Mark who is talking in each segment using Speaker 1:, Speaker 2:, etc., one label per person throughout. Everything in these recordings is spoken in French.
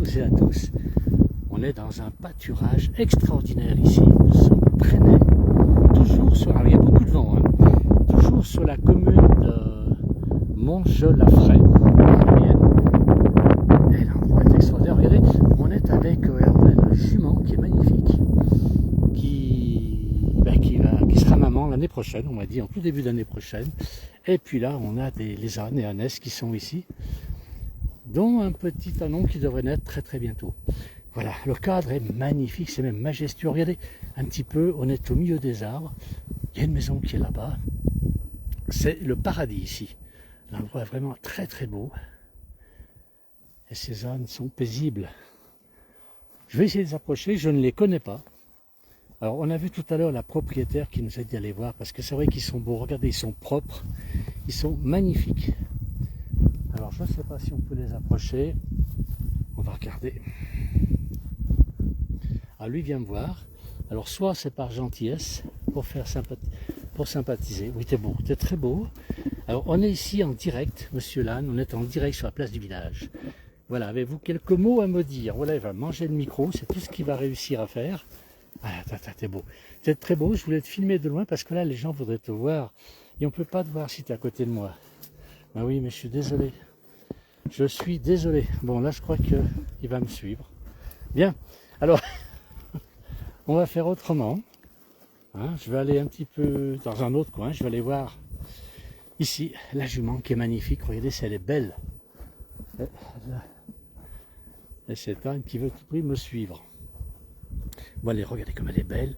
Speaker 1: tous et à tous. On est dans un pâturage extraordinaire ici. Nous sommes au Prenay, toujours sur, alors il y a beaucoup de vent, hein, toujours sur la commune de Montjoly-la-Fraye. Et l'endroit est extraordinaire. Regardez, on est avec une jument qui est magnifique, qui sera maman l'année prochaine, on m'a dit en tout début d'année prochaine. Et puis là, on a les ânes et ânesses qui sont ici, dont un petit anon qui devrait naître très très bientôt. Voilà, le cadre est magnifique, c'est même majestueux. Regardez un petit peu, on est au milieu des arbres. Il y a une maison qui est là-bas. C'est le paradis ici. L'endroit est vraiment très très beau. Et ces ânes sont paisibles. Je vais essayer de les approcher, je ne les connais pas. Alors on a vu tout à l'heure la propriétaire qui nous a dit d'aller voir, parce que c'est vrai qu'ils sont beaux. Regardez, ils sont propres, ils sont magnifiques. Alors je ne sais pas si on peut les approcher. On va regarder. Ah, lui vient me voir. Alors soit c'est par gentillesse, pour sympathiser. Oui, t'es beau, t'es très beau. Alors on est ici en direct, monsieur Lannes, on est en direct sur la place du village. Voilà, avez-vous quelques mots à me dire? Voilà, il va manger le micro, c'est tout ce qu'il va réussir à faire. Ah, t'es beau. T'es très beau, je voulais te filmer de loin parce que là, les gens voudraient te voir. Et on ne peut pas te voir si tu es à côté de moi. Ben oui, mais je suis désolé. Je suis désolé. Bon, là, je crois qu'il va me suivre. Bien, alors, on va faire autrement. Hein, je vais aller un petit peu dans un autre coin. Je vais aller voir ici la jument qui est magnifique. Regardez si elle est belle. Et c'est Anne qui veut tout prix me suivre. Bon, allez, regardez comme elle est belle.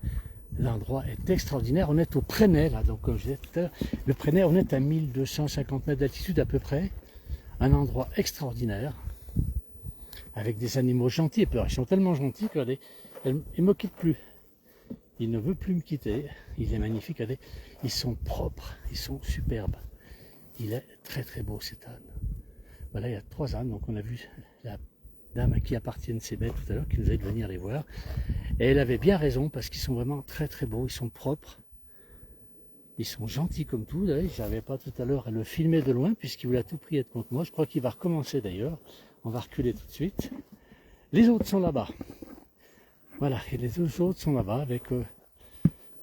Speaker 1: L'endroit est extraordinaire. On est au Prenay, là. Donc, comme je disais tout à l'heure, le Prenay, on est à 1250 mètres d'altitude à peu près. Un endroit extraordinaire. Avec des animaux gentils. Ils sont tellement gentils que, regardez, il ne me quitte plus. Il ne veut plus me quitter. Il est magnifique. Regardez, ils sont propres. Ils sont superbes. Il est très très beau cet âne. Voilà, il y a 3 ânes. Donc, on a vu la dame à qui appartiennent ces bêtes tout à l'heure, qui nous a dit de venir les voir. Et elle avait bien raison, parce qu'ils sont vraiment très très beaux, ils sont propres, ils sont gentils comme tout. Je n'avais pas tout à l'heure à le filmer de loin, puisqu'il voulait à tout prix être contre moi. Je crois qu'il va recommencer d'ailleurs. On va reculer tout de suite. Les autres sont là-bas. Voilà, et les autres sont là-bas avec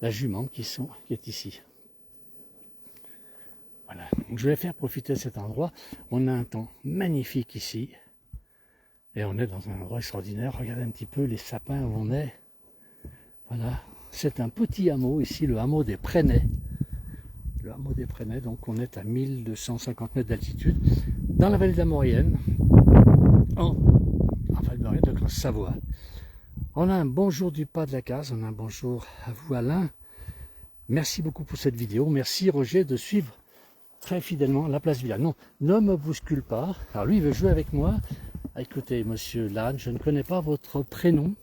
Speaker 1: la jument qui est ici. Voilà, donc je vais faire profiter de cet endroit. On a un temps magnifique ici. Et on est dans un endroit extraordinaire. Regardez un petit peu les sapins où on est. Voilà. C'est un petit hameau ici, le hameau des Prenay. Le hameau des Prenay, donc on est à 1250 mètres d'altitude, dans la vallée de la Maurienne, en vallée de la Maurienne, donc en Savoie. On a un bonjour du pas de la case, on a un bonjour à vous Alain. Merci beaucoup pour cette vidéo. Merci Roger de suivre très fidèlement la place Village. Non, ne me bouscule pas. Alors lui il veut jouer avec moi. Écoutez, monsieur Lannes, je ne connais pas votre prénom,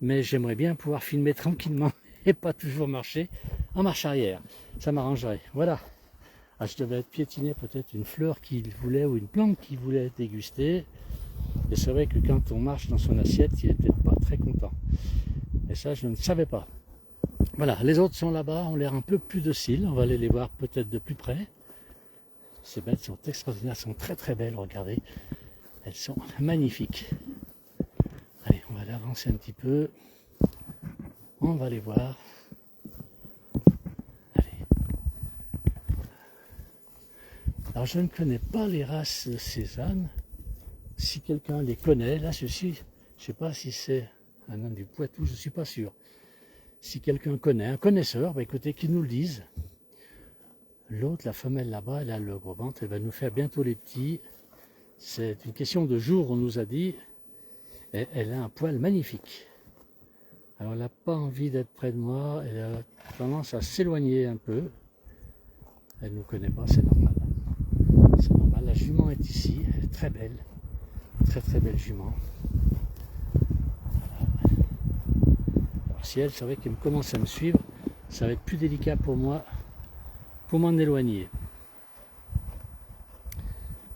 Speaker 1: mais j'aimerais bien pouvoir filmer tranquillement et pas toujours marcher en marche arrière. Ça m'arrangerait. Voilà. Ah, je devais être piétiner peut-être une fleur qu'il voulait ou une plante qu'il voulait déguster. Et c'est vrai que quand on marche dans son assiette, il n'était pas très content. Et ça, je ne savais pas. Voilà, les autres sont là-bas, ont l'air un peu plus dociles. On va aller les voir peut-être de plus près. Ces bêtes sont extraordinaires, sont très très belles, regardez. Elles sont magnifiques. Allez, on va aller avancer un petit peu. On va les voir. Allez. Alors, je ne connais pas les races de ces ânes. Si quelqu'un les connaît, là, ceci, je ne sais pas si c'est un âne du Poitou, je ne suis pas sûr. Si quelqu'un connaît, un connaisseur, bah, écoutez, qu'il nous le dise. L'autre, la femelle là-bas, elle a le gros ventre, elle va nous faire bientôt les petits. C'est une question de jour, on nous a dit. Et elle a un poil magnifique. Alors elle n'a pas envie d'être près de moi, elle a tendance à s'éloigner un peu. Elle ne nous connaît pas, c'est normal. C'est normal, la jument est ici, elle est très belle. Très très belle jument. Voilà. Alors si elle, c'est vrai qu'elle commence à me suivre, ça va être plus délicat pour moi, pour m'en éloigner.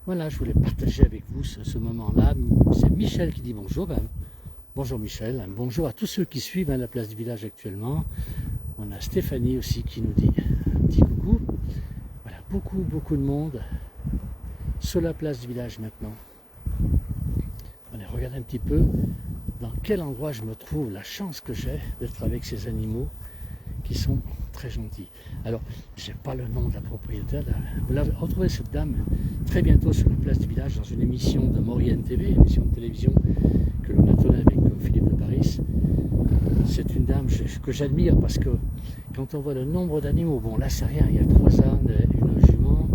Speaker 1: Voilà, je voulais partager avec vous ce moment-là. C'est Michel qui dit bonjour. Bonjour Michel, bonjour à tous ceux qui suivent la place du village actuellement. On a Stéphanie aussi qui nous dit un petit coucou. Voilà, beaucoup de monde sur la place du village maintenant. Voilà, regardez un petit peu dans quel endroit je me trouve, la chance que j'ai d'être avec ces animaux qui sont très gentils. Alors, je n'ai pas le nom de la propriétaire. Vous l'avez retrouvé cette dame très bientôt sur la place du village dans une émission de Maurienne TV, une émission de télévision que l'on a tournée avec Philippe de Paris. C'est une dame que j'admire parce que quand on voit le nombre d'animaux, bon là c'est rien, il y a 3 ânes, une jument,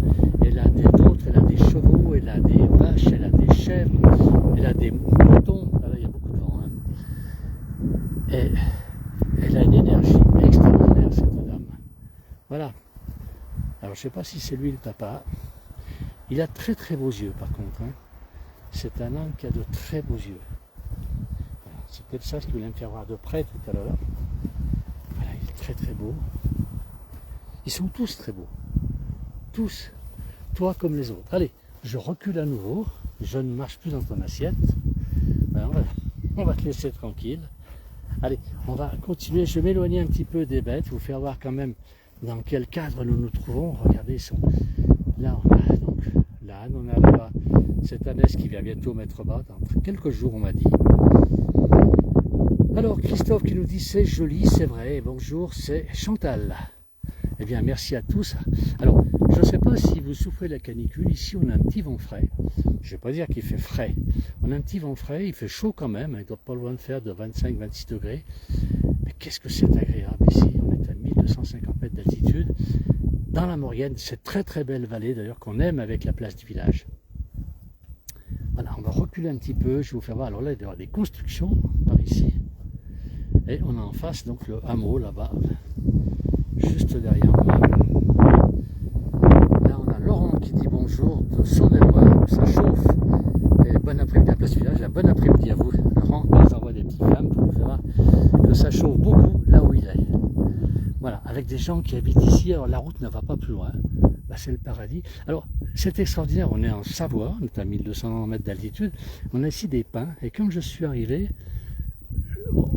Speaker 1: elle a d'autres, elle a des chevaux, elle a des vaches, elle a des chèvres, elle a des moutons, là il y a beaucoup de vent, hein. Et elle a une énergie extraordinaire cette dame. Voilà. Alors je ne sais pas si c'est lui le papa. Il a très très beaux yeux par contre, hein. C'est un âne qui a de très beaux yeux. Voilà. C'est peut-être ça ce que vous voulez me faire voir de près tout à l'heure. Voilà, il est très très beau. Ils sont tous très beaux. Tous. Toi comme les autres. Allez, je recule à nouveau. Je ne marche plus dans ton assiette. Voilà, on va te laisser tranquille. Allez, on va continuer. Je vais m'éloigner un petit peu des bêtes, vous faire voir quand même dans quel cadre nous nous trouvons. Regardez, là on a donc l'âne, on a là cette ânesse qui vient bientôt mettre bas, dans quelques jours on m'a dit. Alors Christophe qui nous dit c'est joli, c'est vrai, et bonjour, c'est Chantal. Eh bien merci à tous. Alors je ne sais pas si vous souffrez de la canicule, ici on a un petit vent frais. Je ne vais pas dire qu'il fait frais. On a un petit vent frais, il fait chaud quand même, il doit pas loin de faire de 25-26 degrés. Mais qu'est-ce que c'est agréable ici, on est à 1250 mètres d'altitude. Dans la Maurienne, cette très très belle vallée d'ailleurs qu'on aime avec la place du village. Voilà, on va reculer un petit peu, je vais vous faire voir. Alors là, il y aura des constructions par ici. Et on a en face donc le hameau là-bas, juste derrière moi. Là, on a Laurent qui dit bonjour de Saône-et-Loire, ça chauffe. Et bon après-midi à la place du village, bon après-midi à vous. Laurent nous envoie des petites flammes pour nous faire voir que ça chauffe beaucoup là où il est. Voilà, avec des gens qui habitent ici, alors la route ne va pas plus loin. Bah, c'est le paradis. Alors, c'est extraordinaire, on est en Savoie, on est à 1200 mètres d'altitude, on a ici des pins, et quand je suis arrivé,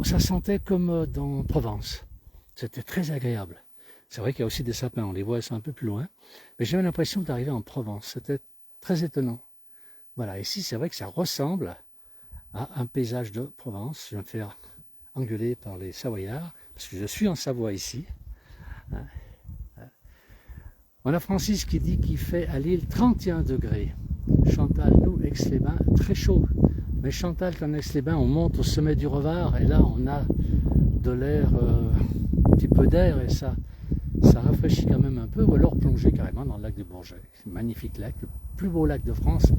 Speaker 1: ça sentait comme dans Provence. C'était très agréable. C'est vrai qu'il y a aussi des sapins, on les voit, ils sont un peu plus loin, mais j'avais l'impression d'arriver en Provence, c'était très étonnant. Voilà, ici c'est vrai que ça ressemble à un paysage de Provence. Je vais me faire engueuler par les Savoyards, parce que je suis en Savoie ici. On a Francis qui dit qu'il fait à Lille 31 degrés. Chantal, nous, Aix-les-Bains, très chaud. Mais Chantal, quand Aix-les-Bains, on monte au sommet du Revard, et là on a de l'air, un petit peu d'air, et ça rafraîchit quand même un peu, ou alors plonger carrément dans le lac du Bourget. C'est un magnifique lac, le plus beau lac de France,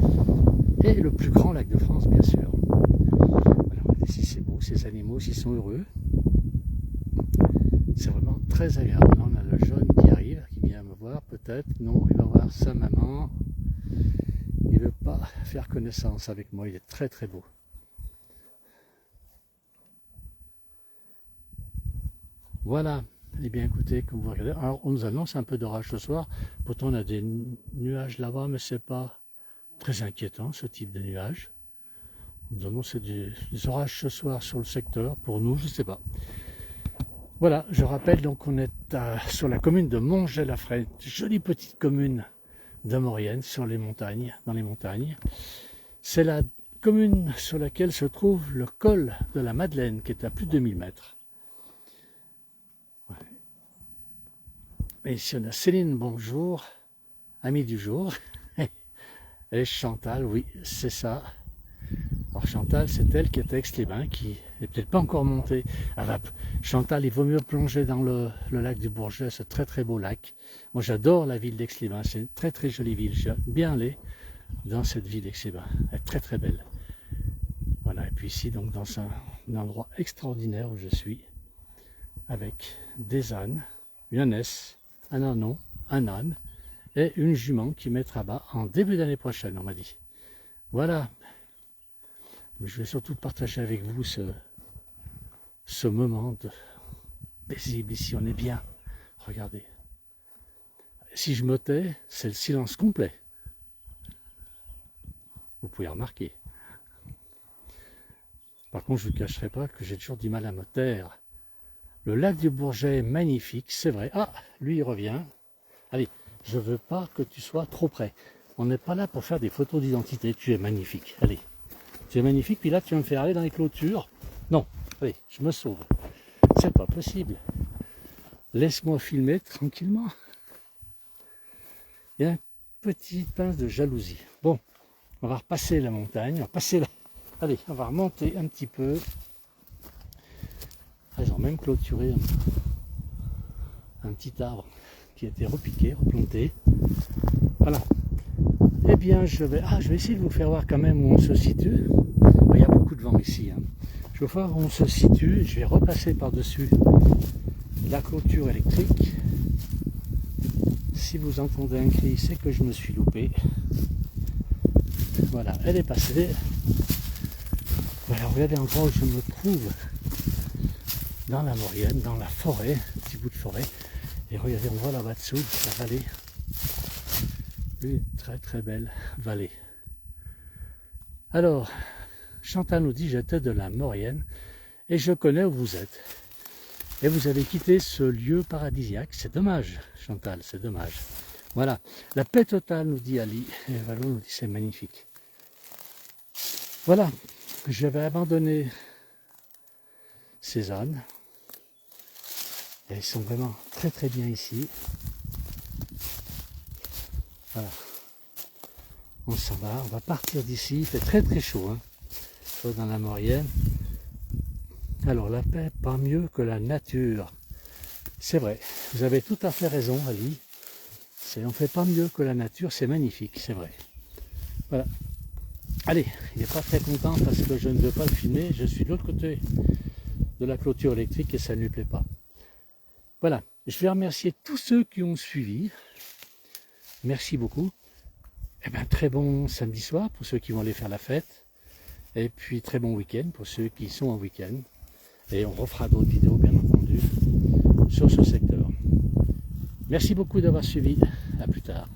Speaker 1: et le plus grand lac de France, bien sûr. Voilà, ici c'est beau, ces animaux, s'ils sont heureux. C'est vraiment très agréable. Là, on a le jeune qui arrive, qui vient me voir peut-être. Non, il va voir sa maman. Il ne veut pas faire connaissance avec moi. Il est très très beau. Voilà. Eh bien écoutez, comme vous regardez, alors on nous annonce un peu d'orage ce soir. Pourtant on a des nuages là-bas, mais c'est pas très inquiétant ce type de nuages. On nous annonce des orages ce soir sur le secteur. Pour nous, je ne sais pas. Voilà, je rappelle donc qu'on est sur la commune de Montgey-la-Frêne, jolie petite commune de Maurienne, sur les montagnes, dans les montagnes. C'est la commune sur laquelle se trouve le col de la Madeleine, qui est à plus de 2000 mètres. Ouais. Et ici on a Céline, bonjour, amie du jour. Et Chantal, oui, c'est ça. Alors Chantal, c'est elle qui est à Aix-les-Bains, qui n'est peut-être pas encore montée. Chantal, il vaut mieux plonger dans le lac du Bourget, ce très très beau lac. Moi j'adore la ville d'Aix-les-Bains, c'est une très très jolie ville. J'aime bien aller dans cette ville d'Aix-les-Bains, elle est très très belle. Voilà, et puis ici, donc dans un endroit extraordinaire où je suis, avec des ânes, une ânesse, un ânon, un âne, et une jument qui mettra bas en début d'année prochaine, on m'a dit. Voilà. Mais je vais surtout partager avec vous ce moment paisible ici, on est bien. Regardez. Si je me tais, c'est le silence complet. Vous pouvez remarquer. Par contre, je ne vous cacherai pas que j'ai toujours du mal à me taire. Le lac du Bourget est magnifique, c'est vrai. Ah, lui il revient. Allez, je ne veux pas que tu sois trop près. On n'est pas là pour faire des photos d'identité, tu es magnifique. Allez. C'est magnifique. Puis là, tu vas me faire aller dans les clôtures. Non, allez, je me sauve. C'est pas possible. Laisse-moi filmer tranquillement. Il y a une petite pince de jalousie. Bon, on va repasser la montagne. On va passer la... Allez, on va remonter un petit peu. Ils ont même clôturé un petit arbre qui a été repiqué, replanté. Voilà. Eh bien, je vais essayer de vous faire voir quand même où on se situe. Il y a beaucoup de vent ici. Hein. Je vais voir où on se situe. Je vais repasser par-dessus la clôture électrique. Si vous entendez un cri, c'est que je me suis loupé. Voilà, elle est passée. Voilà, regardez l'endroit où je me trouve. Dans la Maurienne, dans la forêt, un petit bout de forêt. Et regardez, on voit là-bas dessous, la vallée. Une très très belle vallée. Alors, Chantal nous dit, j'étais de la Maurienne et je connais où vous êtes. Et vous avez quitté ce lieu paradisiaque. C'est dommage, Chantal, c'est dommage. Voilà, la paix totale, nous dit Ali. Et Valo nous dit, c'est magnifique. Voilà, je vais abandonner ces ânes. Et ils sont vraiment très très bien ici. Voilà. On s'en va, on va partir d'ici. Il fait très très chaud, hein, dans la Maurienne. Alors la paix, pas mieux que la nature. C'est vrai, vous avez tout à fait raison, Ali. On ne fait pas mieux que la nature, c'est magnifique, c'est vrai. Voilà. Allez, il n'est pas très content parce que je ne veux pas le filmer. Je suis de l'autre côté de la clôture électrique et ça ne lui plaît pas. Voilà, je vais remercier tous ceux qui ont suivi. Merci beaucoup. Et bien, très bon samedi soir pour ceux qui vont aller faire la fête. Et puis très bon week-end pour ceux qui sont en week-end. Et on refera d'autres vidéos, bien entendu, sur ce secteur. Merci beaucoup d'avoir suivi. À plus tard.